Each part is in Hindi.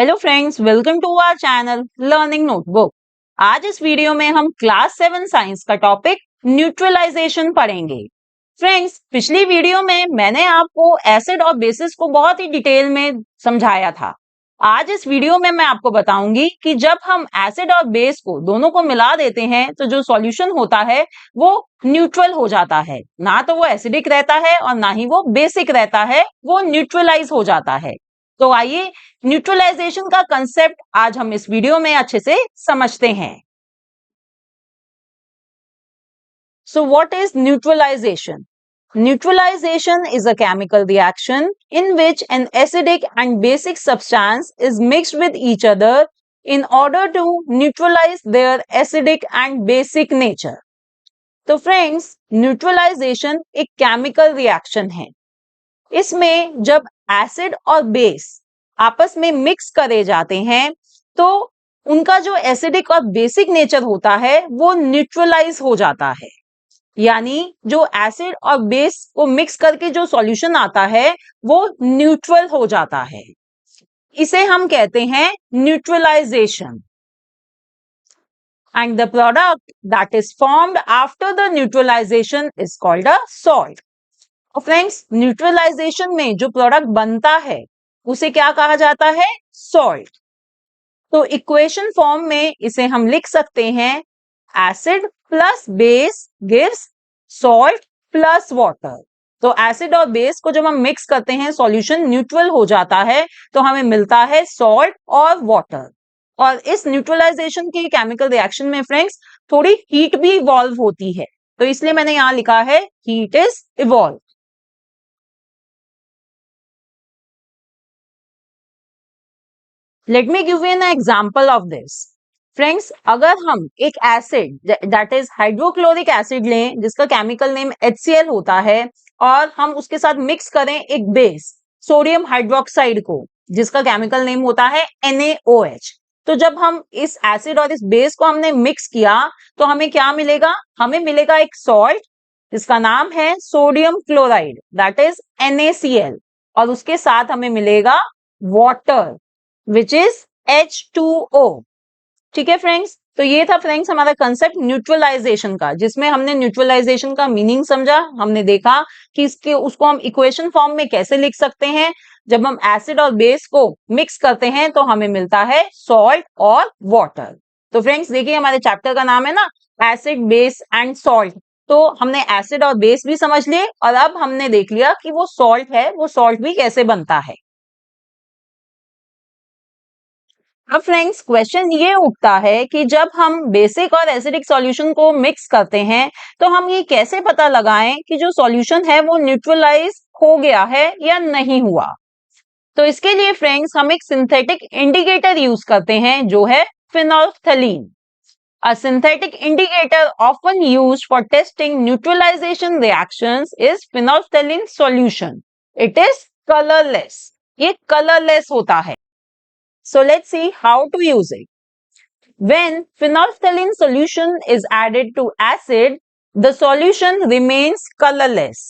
Hello friends, welcome to our channel learning notebook. आज इस वीडियो में हम क्लास 7 साइंस का टॉपिक न्यूट्रलाइजेशन पढ़ेंगे। फ्रेंड्स, पिछली वीडियो में मैंने आपको एसिड और बेसिस को बहुत ही डिटेल में समझाया था। आज इस वीडियो में मैं आपको बताऊंगी कि जब हम एसिड और बेस को दोनों को मिला देते हैं तो जो सॉल्यूशन होता है वो न्यूट्रल हो जाता है। ना तो वो एसिडिक रहता है और ना ही वो बेसिक रहता है, वो न्यूट्रलाइज हो जाता है। तो आइए न्यूट्रलाइजेशन का कंसेप्ट आज हम इस वीडियो में अच्छे से समझते हैं। So what is neutralization? Neutralization is a chemical reaction in which an acidic and basic substance is mixed with each other in order to neutralize their acidic and basic nature. तो फ्रेंड्स, न्यूट्रलाइजेशन एक केमिकल रिएक्शन है। इसमें जब एसिड और बेस आपस में मिक्स करे जाते हैं तो उनका जो एसिडिक और बेसिक नेचर होता है वो न्यूट्रलाइज हो जाता है। यानी जो एसिड और बेस को मिक्स करके जो सॉल्यूशन आता है वो न्यूट्रल हो जाता है। इसे हम कहते हैं neutralisation. And the product that is formed after the neutralisation is called a salt. और फ्रेंड्स, न्यूट्रलाइजेशन में जो प्रोडक्ट बनता है उसे क्या कहा जाता है? सॉल्ट। तो इक्वेशन फॉर्म में इसे हम लिख सकते हैं acid plus base gives salt plus water. तो एसिड और बेस को जब हम मिक्स करते हैं सॉल्यूशन न्यूट्रल हो जाता है तो हमें मिलता है सॉल्ट और वाटर। और इस न्यूट्रलाइजेशन के केमिकल रिएक्शन में फ्रेंड्स थोड़ी हीट भी इवॉल्व होती है, तो इसलिए मैंने यहां लिखा है heat is evolve. Let me give you an example of this. Friends, अगर हम एक acid that is hydrochloric acid लें जिसका केमिकल नेम HCl होता है और हम उसके साथ मिक्स करें एक बेस सोडियम हाइड्रोक्साइड को जिसका केमिकल नेम होता है NaOH। तो जब हम इस एसिड और इस बेस को हमने मिक्स किया तो हमें क्या मिलेगा? हमें मिलेगा एक सॉल्ट जिसका नाम है sodium chloride that is NaCl, और उसके साथ हमें मिलेगा वाटर विच इज H2O। ठीक है फ्रेंड्स, तो ये था फ्रेंड्स हमारा कंसेप्ट न्यूट्रलाइजेशन का, जिसमें हमने न्यूट्रलाइजेशन का मीनिंग समझा। हमने देखा कि इसके उसको हम इक्वेशन फॉर्म में कैसे लिख सकते हैं। जब हम एसिड और बेस को मिक्स करते हैं तो हमें मिलता है सॉल्ट और वाटर। तो फ्रेंड्स देखिए, हमारे चैप्टर का नाम है ना एसिड बेस एंड सॉल्ट। तो हमने एसिड और बेस भी समझ लिए और अब हमने देख लिया कि वो सॉल्ट है, वो सॉल्ट भी कैसे बनता है। अब फ्रेंड्स क्वेश्चन ये उठता है कि जब हम बेसिक और एसिडिक सॉल्यूशन को मिक्स करते हैं तो हम ये कैसे पता लगाएं कि जो सॉल्यूशन है वो न्यूट्रलाइज हो गया है या नहीं हुआ। तो इसके लिए फ्रेंड्स हम एक सिंथेटिक इंडिकेटर यूज करते हैं जो है फिनोल्फ्थलीन। A synthetic indicator often used for testing neutralization reactions is phenolphthalein solution. It is colorless. ये colorless होता है। So let's see how to use it. When phenolphthalein solution is added to acid, the solution remains colorless.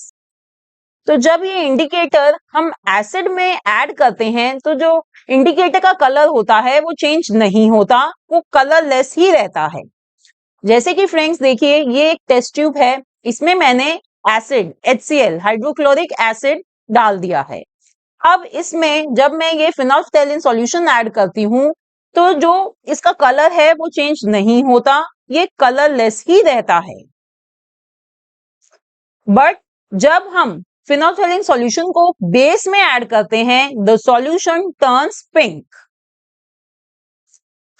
तो जब ये इंडिकेटर हम एसिड में ऐड करते हैं तो जो इंडिकेटर का कलर होता है वो चेंज नहीं होता, वो कलरलेस ही रहता है। जैसे कि फ्रेंड्स देखिए, ये एक टेस्ट ट्यूब है, इसमें मैंने एसिड HCl हाइड्रोक्लोरिक एसिड डाल दिया है। अब इसमें जब मैं ये फिनोल्फ्थलीन सॉल्यूशन ऐड करती हूं तो जो इसका कलर है वो चेंज नहीं होता, ये कलरलेस ही रहता है। बट जब हम फिनोल्फ्थलीन सॉल्यूशन को बेस में ऐड करते हैं the solution turns pink.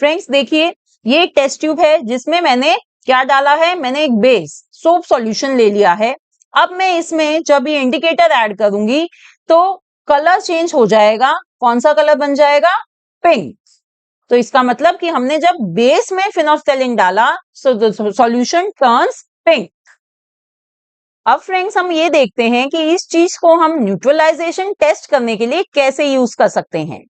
Friends देखिए, ये एक टेस्ट ट्यूब है जिसमें मैंने क्या डाला है? मैंने एक बेस सोप सॉल्यूशन ले लिया है। अब मैं इसमें जब ये इंडिकेटर ऐड करूंगी तो कलर चेंज हो जाएगा। कौन सा कलर बन जाएगा? पिंक। तो इसका मतलब कि हमने जब बेस में फिनोल्फ्थलीन डाला so the solution turns pink. अब फ्रेंड्स हम ये देखते हैं कि इस चीज को हम न्यूट्रलाइजेशन टेस्ट करने के लिए कैसे यूज कर सकते हैं।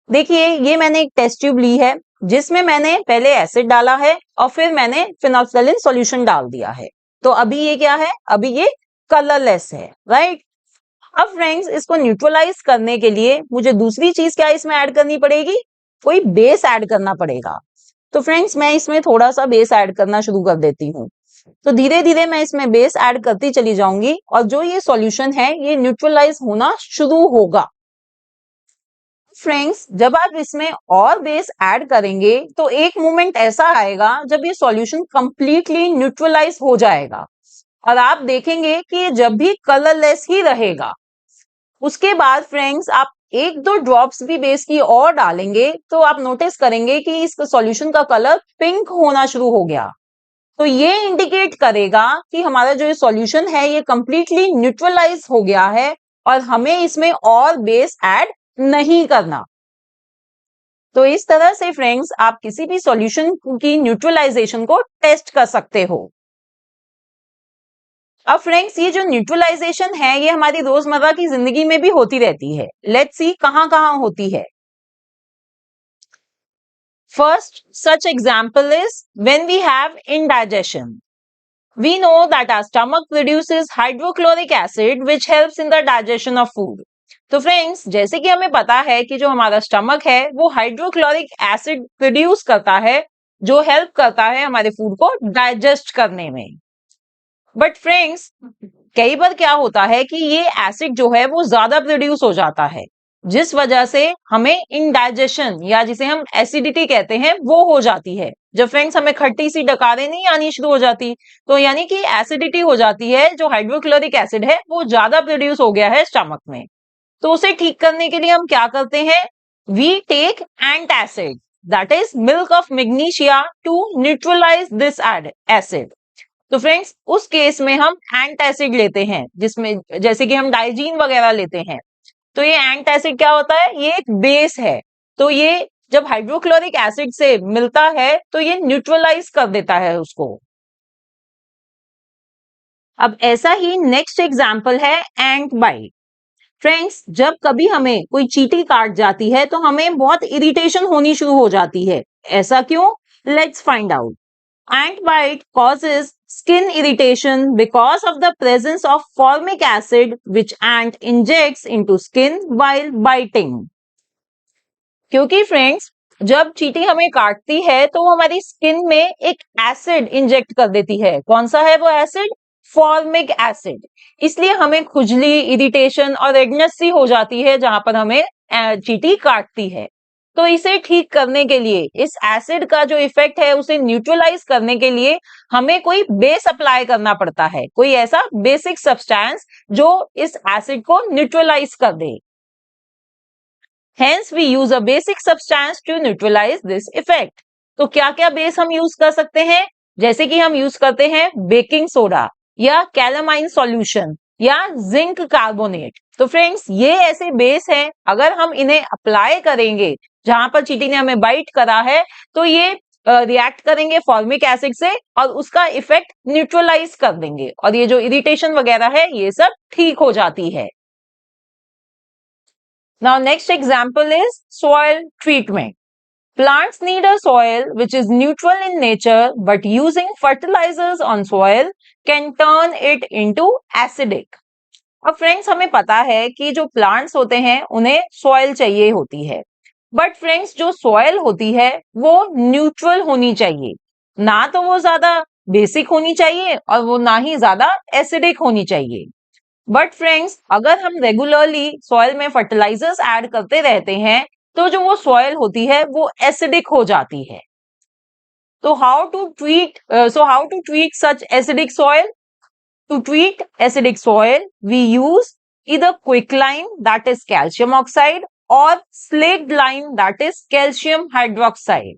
देखिए, ये मैंने एक टेस्ट ट्यूब ली है जिसमें मैंने पहले एसिड डाला है और फिर मैंने फिनोल्फ्थलीन सॉल्यूशन डाल दिया है। तो अभी ये क्या है? अभी ये कलरलेस है, राइट? अब फ्रेंड्स इसको न्यूट्रलाइज करने के लिए मुझे दूसरी चीज क्या इसमें ऐड करनी पड़ेगी? कोई बेस ऐड करना पड़ेगा। तो फ्रेंड्स मैं इसमें थोड़ा सा बेस ऐड करना शुरू कर देती हूँ। तो धीरे धीरे मैं इसमें बेस ऐड करती चली जाऊंगी और जो ये सॉल्यूशन है ये न्यूट्रलाइज होना शुरू होगा। फ्रेंड्स जब आप इसमें और बेस ऐड करेंगे तो एक मोमेंट ऐसा आएगा जब ये सॉल्यूशन कंप्लीटली न्यूट्रलाइज हो जाएगा और आप देखेंगे कि ये जब भी कलरलेस ही रहेगा। उसके बाद फ्रेंड्स आप एक दो ड्रॉप्स भी बेस की और डालेंगे तो आप नोटिस करेंगे कि इस सॉल्यूशन का कलर पिंक होना शुरू हो गया। तो ये इंडिकेट करेगा कि हमारा जो ये सॉल्यूशन है ये कंप्लीटली न्यूट्रलाइज हो गया है और हमें इसमें और बेस ऐड नहीं करना। तो इस तरह से फ्रेंड्स आप किसी भी सॉल्यूशन की न्यूट्रलाइजेशन को टेस्ट कर सकते हो। अब फ्रेंड्स ये जो न्यूट्रलाइजेशन है ये हमारी रोजमर्रा की जिंदगी में भी होती रहती है। लेट्स सी कहां कहां होती है। First such example is when we have indigestion. We know that our stomach produces hydrochloric acid which helps in the digestion of food. तो फ्रेंड्स जैसे कि हमें पता है कि जो हमारा स्टमक है वो हाइड्रोक्लोरिक एसिड प्रोड्यूस करता है जो हेल्प करता है हमारे फूड को डाइजेस्ट करने में। बट फ्रेंड्स कई बार क्या होता है कि ये एसिड जो है वो ज्यादा प्रोड्यूस हो जाता है जिस वजह से हमें इंडाइजेशन या जिसे हम एसिडिटी कहते हैं वो हो जाती है। जब फ्रेंड्स हमें खट्टी सी डकारें नहीं आनी शुरू हो जाती तो यानी कि एसिडिटी हो जाती है, जो हाइड्रोक्लोरिक एसिड है वो ज्यादा प्रोड्यूस हो गया है स्टमक में। तो उसे ठीक करने के लिए हम क्या करते हैं, we take antacid that is milk of magnesia to neutralise this acid. तो फ्रेंड्स उस केस में हम एंटासिड लेते हैं जिसमें जैसे कि हम डाइजीन वगैरह लेते हैं। तो ये एंटासिड क्या होता है, ये एक बेस है। तो ये जब हाइड्रोक्लोरिक एसिड से मिलता है तो ये न्यूट्रलाइज कर देता है उसको। अब ऐसा ही नेक्स्ट एग्जांपल है एंट बाइट। फ्रेंड्स जब कभी हमें कोई चींटी काट जाती है तो हमें बहुत इरिटेशन होनी शुरू हो जाती है। ऐसा क्यों, let's find out. Ant bite causes skin irritation because of the presence of formic acid which ant injects into skin while biting. क्योंकि फ्रेंड्स जब चींटी हमें काटती है तो वो हमारी स्किन में एक एसिड इंजेक्ट कर देती है। कौन सा है वो एसिड, फॉर्मिक एसिड। इसलिए हमें खुजली, इरिटेशन और रेडनेस सी हो जाती है जहां पर हमें चींटी काटती है। तो इसे ठीक करने के लिए, इस एसिड का जो इफेक्ट है उसे न्यूट्रलाइज करने के लिए हमें कोई बेस अप्लाई करना पड़ता है, कोई ऐसा बेसिक सब्सटेंस जो इस एसिड को न्यूट्रलाइज कर दे। Hence we use a basic substance to neutralize this effect. तो क्या क्या बेस हम यूज कर सकते हैं, जैसे कि हम यूज करते हैं बेकिंग सोडा या कैलामाइन सॉल्यूशन या जिंक कार्बोनेट। तो फ्रेंड्स ये ऐसे बेस हैं, अगर हम इन्हें अप्लाई करेंगे जहां पर चींटी ने हमें बाइट करा है तो ये रिएक्ट करेंगे फॉर्मिक एसिड से और उसका इफेक्ट न्यूट्रलाइज कर देंगे और ये जो इरिटेशन वगैरह है ये सब ठीक हो जाती है। Now next example is soil treatment. Plants need a soil which is neutral in nature, but using fertilizers on soil can turn it into acidic. अब फ्रेंड्स हमें पता है कि जो प्लांट्स होते हैं उन्हें सॉइल चाहिए होती है, बट फ्रेंड्स जो सॉइल होती है वो न्यूट्रल होनी चाहिए, ना तो वो ज्यादा बेसिक होनी चाहिए और वो ना ही ज्यादा एसिडिक होनी चाहिए। बट फ्रेंड्स अगर हम रेगुलरली सॉइल में फर्टिलाइजर्स ऐड करते रहते हैं तो जो वो सॉइल होती है वो एसिडिक हो जाती है। तो how to treat such acidic soil? To treat acidic soil we use either quicklime that is calcium oxide or slaked lime that is calcium hydroxide.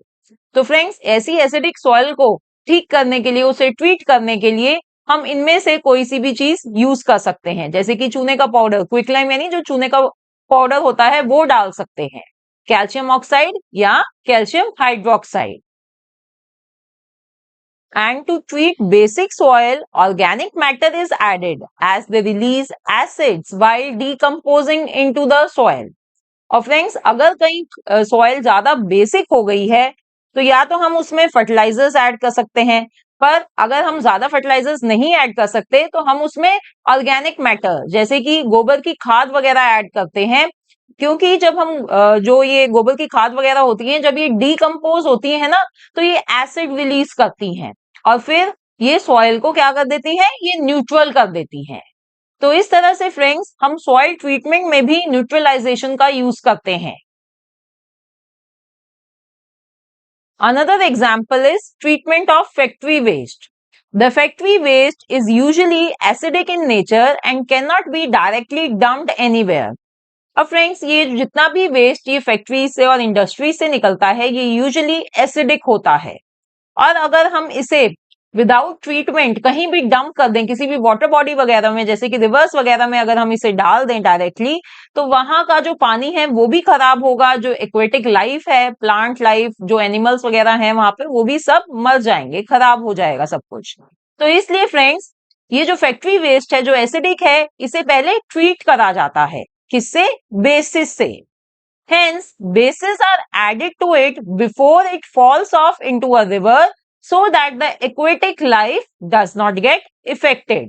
तो फ्रेंड्स ऐसी एसिडिक सॉइल को ठीक करने के लिए, उसे ट्रीट करने के लिए हम इनमें से कोई सी भी चीज यूज कर सकते हैं, जैसे कि चूने का पाउडर, क्विकलाइम यानी जो चूने का पाउडर होता है वो डाल सकते हैं, कैल्शियम ऑक्साइड या calcium hydroxide. And to treat basic soil, organic matter is added as they release acids while decomposing into the soil. और फ्रेंड्स अगर कहीं सॉइल ज्यादा बेसिक हो गई है तो या तो हम उसमें फर्टिलाइजर्स ऐड कर सकते हैं, पर अगर हम ज्यादा फर्टिलाइजर्स नहीं ऐड कर सकते तो हम उसमें ऑर्गेनिक मैटर जैसे कि गोबर की खाद वगैरह ऐड करते हैं क्योंकि जब हम जो ये गोबर की खाद वगैरह होती है, जब ये डीकंपोज होती है ना, तो ये एसिड रिलीज करती हैं और फिर ये सॉइल को क्या कर देती है, ये न्यूट्रल कर देती हैं। तो इस तरह से फ्रेंड्स हम सॉइल ट्रीटमेंट में भी न्यूट्रलाइजेशन का यूज करते हैं। Another example is treatment of factory waste. The factory waste is usually acidic in nature and cannot be directly dumped anywhere. अब फ्रेंड्स ये जितना भी वेस्ट ये फैक्ट्री से और इंडस्ट्री से निकलता है ये यूजुअली एसिडिक होता है और अगर हम इसे विदाउट ट्रीटमेंट कहीं भी डंप कर दें किसी भी वाटर बॉडी वगैरह में जैसे कि रिवर्स वगैरह में अगर हम इसे डाल दें डायरेक्टली तो वहां का जो पानी है वो भी खराब होगा, जो एक्वेटिक लाइफ है, प्लांट लाइफ, जो एनिमल्स वगैरह हैं वहां पे वो भी सब मर जाएंगे, खराब हो जाएगा सब कुछ। तो इसलिए फ्रेंड्स ये जो फैक्ट्री वेस्ट है जो एसिडिक है इसे पहले ट्रीट करा जाता है, किससे? बेसिस से। Hence, bases are added to it before it falls off into a river so that the aquatic life does not get affected.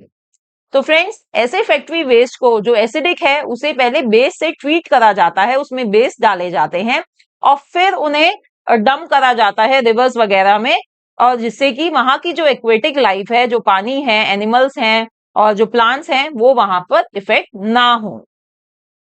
तो फ्रेंड्स ऐसे फैक्ट्री वेस्ट को जो एसिडिक है उसे पहले बेस से ट्रीट करा जाता है, उसमें बेस डाले जाते हैं और फिर उन्हें डंप करा जाता है रिवर्स वगैरह में और जिससे कि वहां की जो एक्वेटिक लाइफ है, जो पानी है, एनिमल्स हैं और जो प्लांट्स हैं वो वहां पर इफेक्ट ना हो।